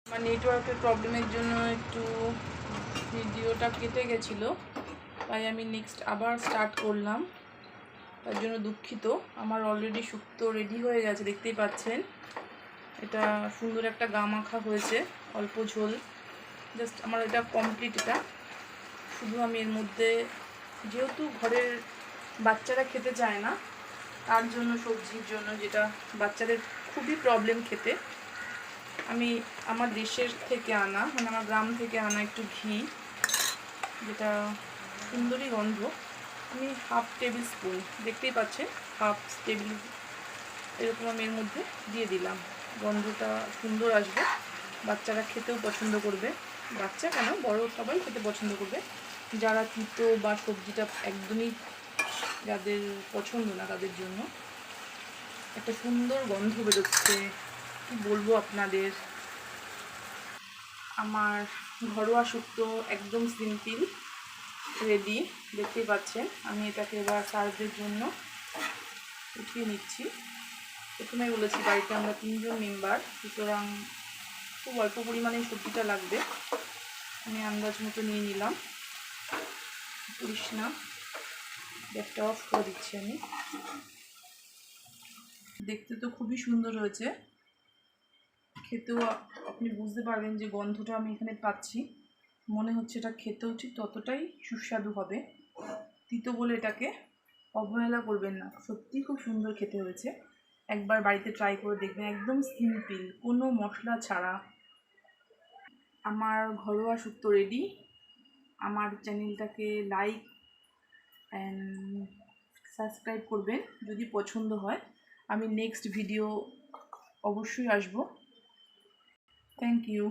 আমার নেটওয়ার্কের প্রবলেমের জন্য একটু ভিডিওটা কেটে গেছিলো, তাই আমি নেক্সট আবার স্টার্ট করলাম। তার জন্য দুঃখিত। আমার অলরেডি শুক্তো রেডি হয়ে গেছে, দেখতেই পাচ্ছেন। এটা সুন্দর একটা গা মাখা হয়েছে, অল্প ঝোল। জাস্ট আমার এটা কমপ্লিট। এটা শুধু আমি এর মধ্যে, যেহেতু ঘরের বাচ্চারা খেতে চায় না, তার জন্য সবজির জন্য, যেটা বাচ্চাদের খুবই প্রবলেম খেতে, আমি আমার দেশের থেকে আনা, মানে আমার গ্রাম থেকে আনা একটু ঘি, যেটা সুন্দরই গন্ধ, আমি হাফ টেবিল স্পুন, দেখতেই পাচ্ছেন, হাফ টেবিল এরকম আমি এর মধ্যে দিয়ে দিলাম। গন্ধটা সুন্দর আসবে, বাচ্চারা খেতেও পছন্দ করবে। বাচ্চা কেন, বড় সবাই খেতে পছন্দ করবে। যারা তিতো বা সবজিটা একদমই যাদের পছন্দ না, তাদের জন্য একটা সুন্দর গন্ধ বেরোচ্ছে, কি বলবো আপনাদের। আমার ঘরোয়া শুক্তো একদম সিম্পল রেডি, দেখতেই পাচ্ছেন। আমি এটাকে এবার সার্ভের জন্য উঠিয়ে নিচ্ছি। প্রথমে বলেছি বাড়িতে আমরা 3 জন মেম্বার, সুতরাং খুব অল্প পরিমাণে সবজিটা লাগবে। আমি আন্দাজ মতো নিয়ে নিলাম। করিস না, গ্যাসটা অফ করে দিচ্ছি আমি। দেখতে তো খুবই সুন্দর হয়েছে, খেতেও আপনি বুঝতে পারবেন যে গন্ধটা আমি এখানে পাচ্ছি। মনে হচ্ছে এটা খেতেও ঠিক ততটাই সুস্বাদু হবে। তিতো বলে এটাকে অবহেলা করবেন না, সত্যি খুব সুন্দর খেতে হয়েছে। একবার বাড়িতে ট্রাই করে দেখবেন, একদম সিম্পল, কোনো মশলা ছাড়া। আমার ঘরোয়া শুক্তো রেডি। আমার চ্যানেলটাকে লাইক অ্যান্ড সাবস্ক্রাইব করবেন যদি পছন্দ হয়। আমি নেক্সট ভিডিও অবশ্যই আসবো। Thank you.